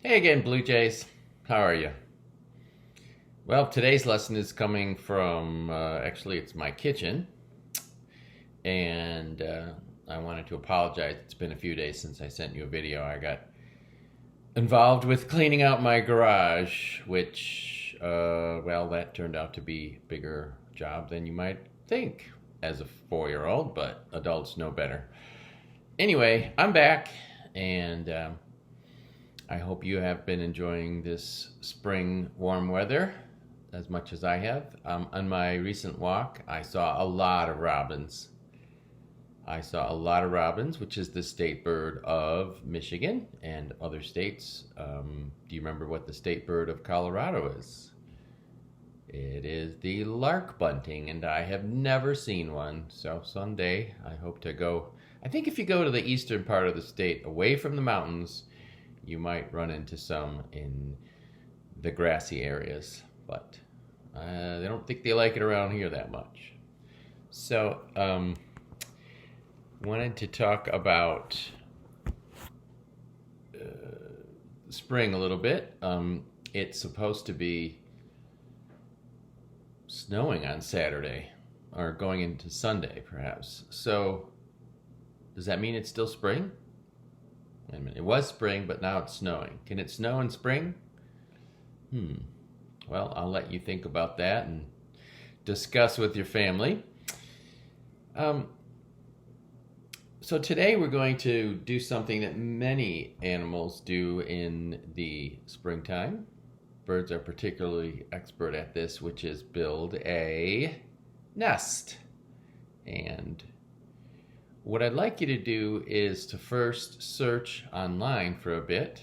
Hey again, Blue Jays. How are you? Well, today's lesson is coming from, actually, it's my kitchen. And I wanted to apologize. It's been a few days since I sent you a video. I got involved with cleaning out my garage, which, well, that turned out to be a bigger job than you might think as a 4-year-old, but adults know better. Anyway, I'm back, and I hope you have been enjoying this spring warm weather as much as I have. On my recent walk, I saw a lot of robins. Which is the state bird of Michigan and other states. Do you remember what the state bird of Colorado is? It is the lark bunting, and I have never seen one. So someday I hope to go. I think if you go to the eastern part of the state, away from the mountains, you might run into some in the grassy areas, but I don't think they like it around here that much. So, wanted to talk about spring a little bit. It's supposed to be snowing on Saturday, or going into Sunday, perhaps. So, does that mean it's still spring? Wait a minute. It was spring, but now it's snowing. Can it snow in spring? Well, I'll let you think about that and discuss with your family. So today we're going to do something that many animals do in the springtime. Birds are particularly expert at this, which is build a nest. And what I'd like you to do is to first search online for a bit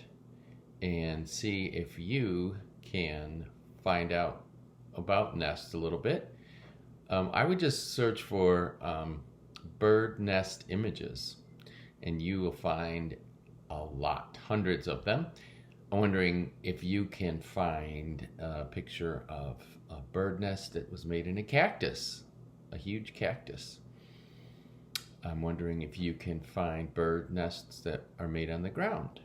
and see if you can find out about nests a little bit. I would just search for bird nest images, and you will find a lot, hundreds of them. I'm wondering if you can find a picture of a bird nest that was made in a cactus, a huge cactus. I'm wondering if you can find bird nests that are made on the ground.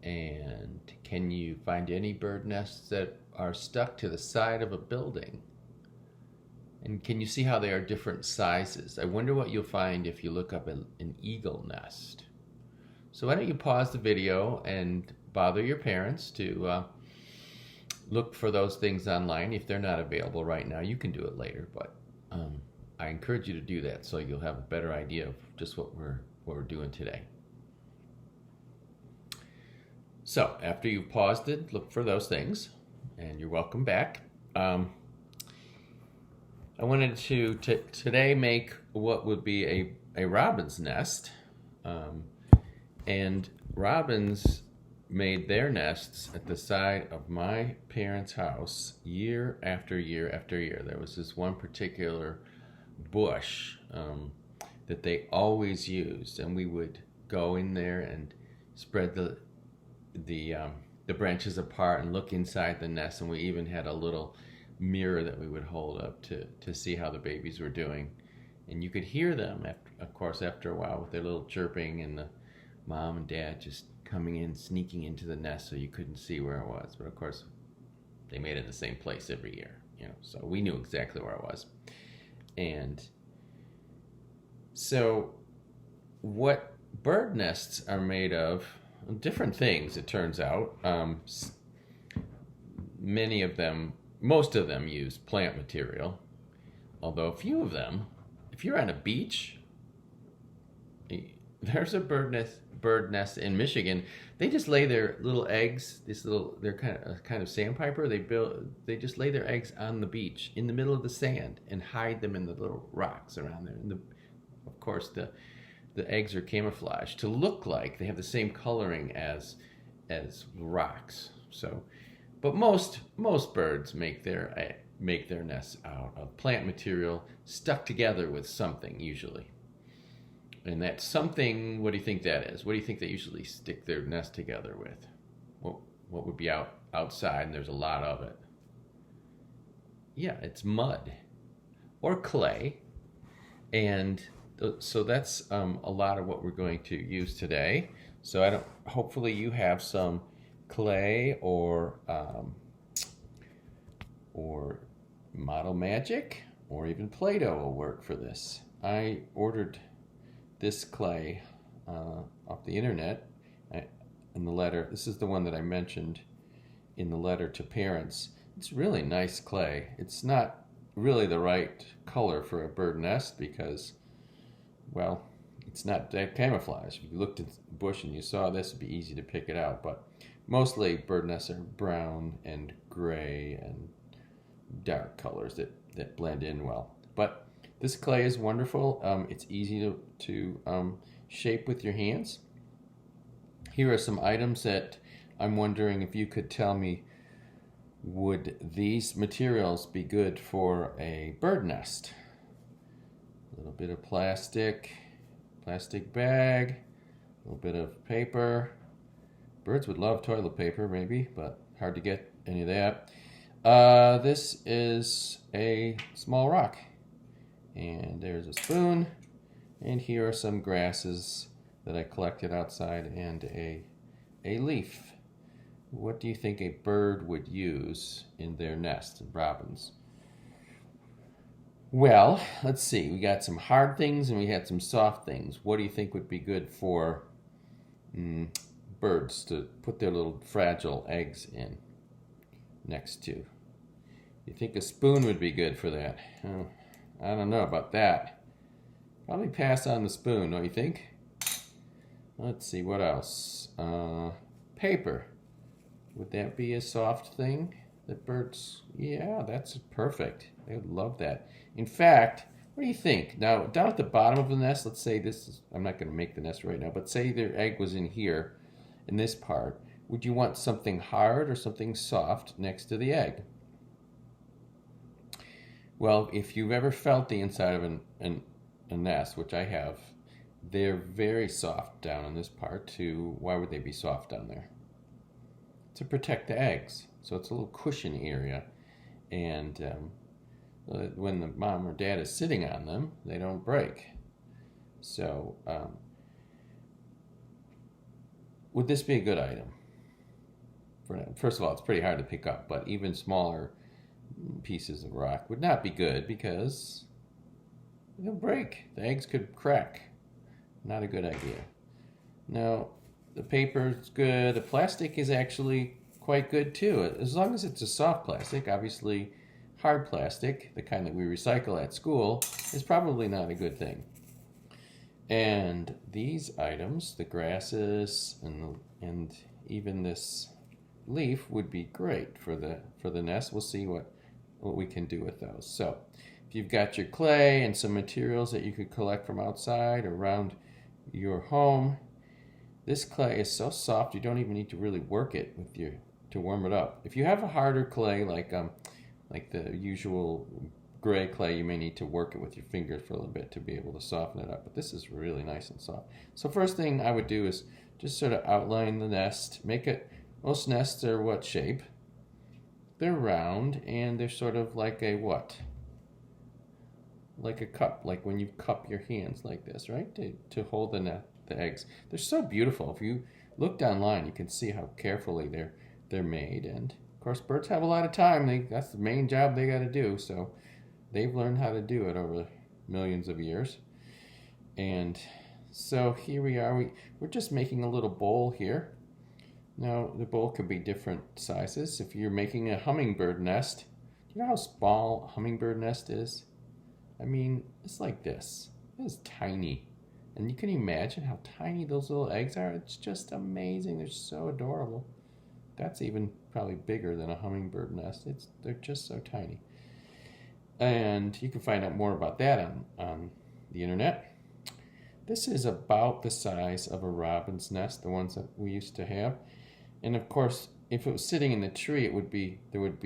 And can you find any bird nests that are stuck to the side of a building? And can you see how they are different sizes? I wonder what you'll find if you look up an eagle nest. So why don't you pause the video and bother your parents to look for those things online. If they're not available right now, you can do it later, but I encourage you to do that so you'll have a better idea of just what we're doing today. So after you've paused it, look for those things, and you're welcome back. I wanted to today make what would be a robin's nest, and robins made their nests at the side of my parents' house year after year after year. There was this one particular bush that they always used, and we would go in there and spread the branches apart and look inside the nest, and we even had a little mirror that we would hold up to see how the babies were doing. And you could hear them, after a while, with their little chirping, and the mom and dad just coming in, sneaking into the nest so you couldn't see where it was. But of course, they made it in the same place every year, so we knew exactly where it was. And so what bird nests are made of, different things, it turns out. Most of them use plant material, although a few of them, if you're on a beach, there's a bird nest in Michigan. They just lay their little eggs. They're kind of sandpiper. They just lay their eggs on the beach in the middle of the sand and hide them in the little rocks around there. And of course, the eggs are camouflaged to look like they have the same coloring as rocks. So, but most birds make their nests out of plant material stuck together with something, usually. And that something, what do you think that is? What do you think they usually stick their nest together with? What would be outside, and there's a lot of it? Yeah, it's mud or clay. And so that's a lot of what we're going to use today. So I don't. Hopefully you have some clay or Model Magic or even Play-Doh will work for this. I ordered this clay off the internet in the letter. This is the one that I mentioned in the letter to parents. It's really nice clay. It's not really the right color for a bird nest because, well, it's not that camouflage. If you looked at the bush and you saw this, it'd be easy to pick it out. But mostly bird nests are brown and gray and dark colors that blend in well. But this clay is wonderful. It's easy to shape with your hands. Here are some items that I'm wondering if you could tell me, would these materials be good for a bird nest? A little bit of plastic bag, a little bit of paper. Birds would love toilet paper maybe, but hard to get any of that. This is a small rock, and there's a spoon, and here are some grasses that I collected outside and a leaf. What do you think a bird would use in their nest, robins? Well, let's see. We got some hard things and we had some soft things. What do you think would be good for birds to put their little fragile eggs in next to? You think a spoon would be good for that? Oh, I don't know about that. Probably pass on the spoon, don't you think? Let's see, what else? Paper. Would that be a soft thing that birds... Yeah, that's perfect. They would love that. In fact, what do you think? Now, down at the bottom of the nest, let's say this is... I'm not going to make the nest right now, but say their egg was in here, in this part. Would you want something hard or something soft next to the egg? Well, if you've ever felt the inside of a nest, which I have, they're very soft down in this part too. Why would they be soft down there? To protect the eggs. So it's a little cushion area. And when the mom or dad is sitting on them, they don't break. So would this be a good item? First of all, it's pretty hard to pick up, but even smaller pieces of rock would not be good because they'll break. The eggs could crack. Not a good idea. Now, the paper is good. The plastic is actually quite good too, as long as it's a soft plastic. Obviously, hard plastic, the kind that we recycle at school, is probably not a good thing. And these items, the grasses and even this leaf, would be great for the nest. We'll see what we can do with those. So, if you've got your clay and some materials that you could collect from outside or around your home, this clay is so soft you don't even need to really work it to warm it up. If you have a harder clay like the usual gray clay, you may need to work it with your fingers for a little bit to be able to soften it up. But this is really nice and soft. So first thing I would do is just sort of outline the nest. Make it. Most nests are what shape? They're round and they're sort of like a what? Like a cup, like when you cup your hands like this, right? To hold the eggs. They're so beautiful. If you looked online, you can see how carefully they're made. And of course, birds have a lot of time. That's the main job they got to do. So they've learned how to do it over millions of years. And so here we are. We're just making a little bowl here. Now the bowl could be different sizes. If you're making a hummingbird nest, do you know how small a hummingbird nest is? I mean, it's like this. It's tiny. And you can imagine how tiny those little eggs are. It's just amazing. They're so adorable. That's even probably bigger than a hummingbird nest. They're just so tiny. And you can find out more about that on the internet. This is about the size of a robin's nest, the ones that we used to have. And of course, if it was sitting in the tree, there would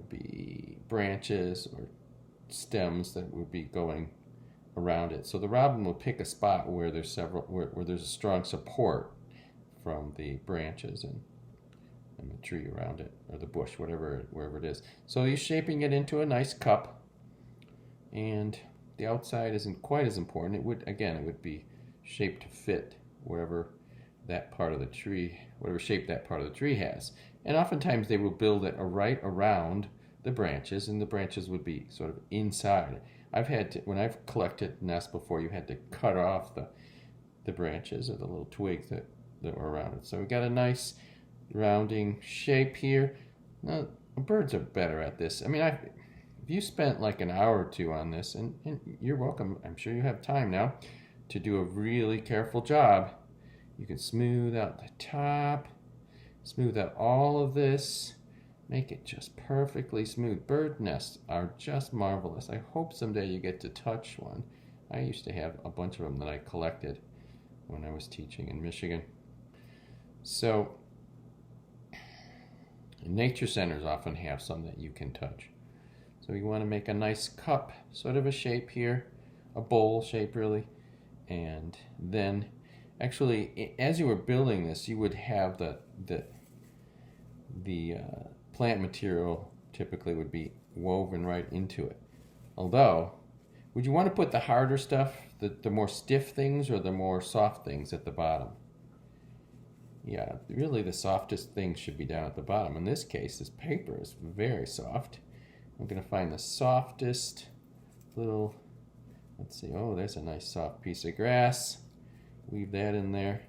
be branches or stems that would be going around it. So the robin will pick a spot where there's where there's a strong support from the branches and the tree around it, or the bush, wherever it is. So you're shaping it into a nice cup, and the outside isn't quite as important. It would be shaped to fit wherever that part of the tree, whatever shape that part of the tree has. And oftentimes they will build it right around the branches, and the branches would be sort of inside. I've had to, when I've collected nests before, you had to cut off the branches or the little twigs that were around it. So we got a nice rounding shape here. Now, birds are better at this. I mean, if you spent like an hour or two on this, and you're welcome, I'm sure you have time now to do a really careful job. You can smooth out the top, smooth out all of this, make it just perfectly smooth. Bird nests are just marvelous. I hope someday you get to touch one. I used to have a bunch of them that I collected when I was teaching in Michigan. So, nature centers often have some that you can touch. So you want to make a nice cup, sort of a shape here, a bowl shape really, and then actually, as you were building this, you would have the plant material typically would be woven right into it. Although, would you want to put the harder stuff, the more stiff things, or the more soft things at the bottom? Yeah, really the softest things should be down at the bottom. In this case, this paper is very soft. I'm going to find the softest little, let's see, oh, there's a nice soft piece of grass. Weave that in there.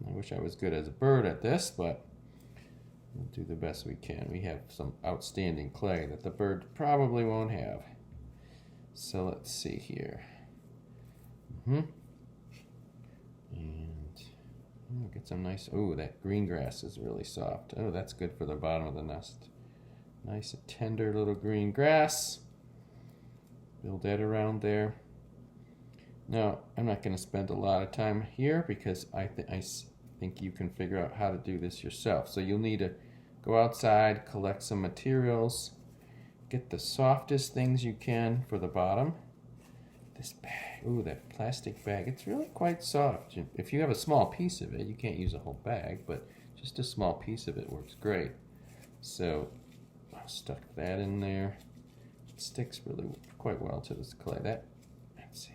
I wish I was good as a bird at this, but we'll do the best we can. We have some outstanding clay that the bird probably won't have. So let's see here. And get some nice, oh, that green grass is really soft. Oh, that's good for the bottom of the nest. Nice tender little green grass. Build that around there. Now, I'm not going to spend a lot of time here because I think you can figure out how to do this yourself. So you'll need to go outside, collect some materials, get the softest things you can for the bottom. This bag, ooh, that plastic bag, it's really quite soft. If you have a small piece of it, you can't use a whole bag, but just a small piece of it works great. So I'll stuck that in there. It sticks really quite well to this clay. Let's see.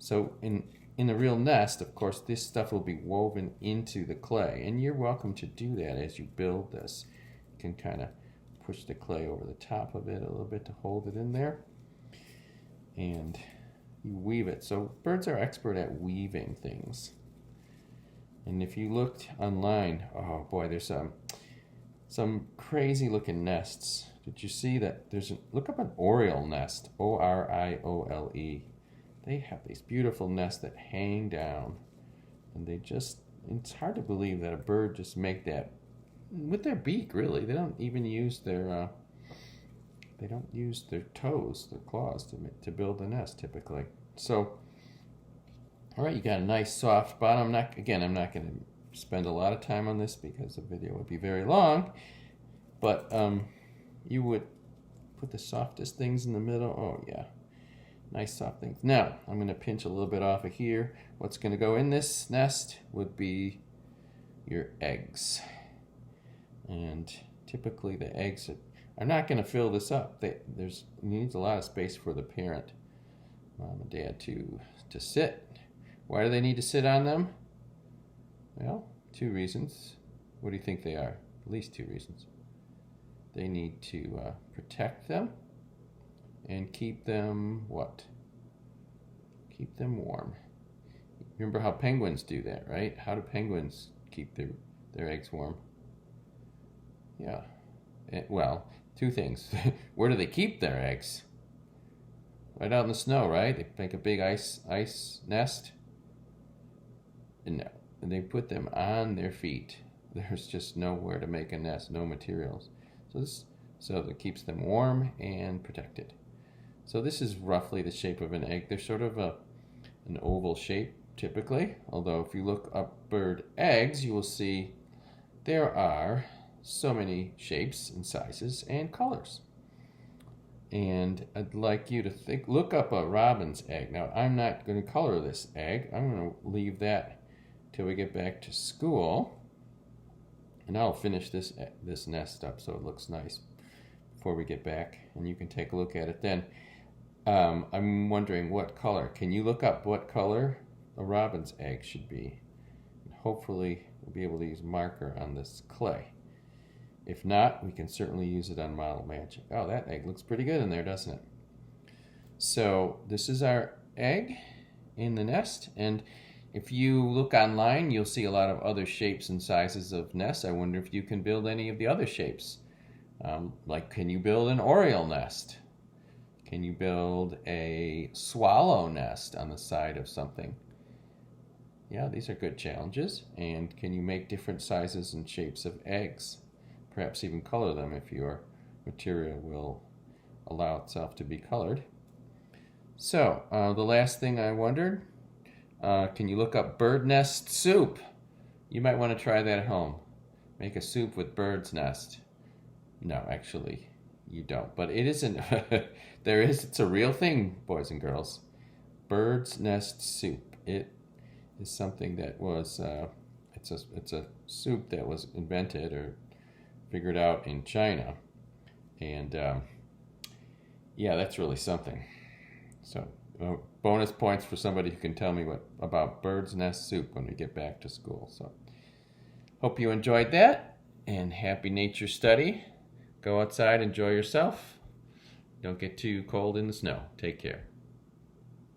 So in the real nest, of course, this stuff will be woven into the clay, and you're welcome to do that as you build this. You can kind of push the clay over the top of it a little bit to hold it in there, and you weave it. So birds are expert at weaving things. And if you looked online, oh boy, there's some crazy looking nests. Did you see that? Look up an oriole nest, O-R-I-O-L-E. They have these beautiful nests that hang down, and it's hard to believe that a bird just make that with their beak, really. They don't even use their toes, their claws to build the nest typically. So, all right, you got a nice soft bottom. I'm not going to spend a lot of time on this because the video would be very long, but you would put the softest things in the middle. Oh yeah. Nice soft things. Now, I'm going to pinch a little bit off of here. What's going to go in this nest would be your eggs. And typically the eggs are not going to fill this up. It needs a lot of space for the parent, mom and dad, to sit. Why do they need to sit on them? Well, 2 reasons. What do you think they are? At least 2 reasons. They need to protect them. And keep them what? Keep them warm. Remember how penguins do that, right? How do penguins keep their eggs warm? Yeah. Well, 2 things. Where do they keep their eggs? Right out in the snow, right? They make a big ice nest. And they put them on their feet. There's just nowhere to make a nest, no materials. So that keeps them warm and protected. So this is roughly the shape of an egg. They're sort of an oval shape typically, although if you look up bird eggs, you will see there are so many shapes and sizes and colors. And I'd like you to look up a robin's egg. Now, I'm not going to color this egg. I'm going to leave that till we get back to school. And I'll finish this nest up so it looks nice before we get back, and you can take a look at it then. I'm wondering what color. Can you look up what color a robin's egg should be. And hopefully we'll be able to use marker on this clay. If not, we can certainly use it on Model Magic. Oh, that egg looks pretty good in there, doesn't it? So this is our egg in the nest, and if you look online, you'll see a lot of other shapes and sizes of nests. I wonder if you can build any of the other shapes. Like, can you build an oriole nest? Can you build a swallow nest on the side of something? Yeah, these are good challenges. And can you make different sizes and shapes of eggs? Perhaps even color them if your material will allow itself to be colored. So, the last thing I wondered, can you look up bird nest soup? You might want to try that at home. Make a soup with bird's nest. No, actually, you don't. But it isn't. It's a real thing, boys and girls. Bird's nest soup. It is something that was. It's a soup that was invented or figured out in China, and yeah, that's really something. So, bonus points for somebody who can tell me about bird's nest soup when we get back to school. So, hope you enjoyed that, and happy nature study. Go outside, enjoy yourself. Don't get too cold in the snow. Take care.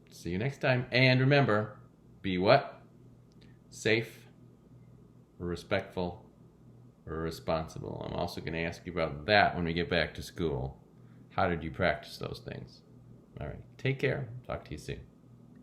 See you next time. And remember, be what? Safe, respectful, or responsible. I'm also going to ask you about that when we get back to school. How did you practice those things? All right. Take care. Talk to you soon.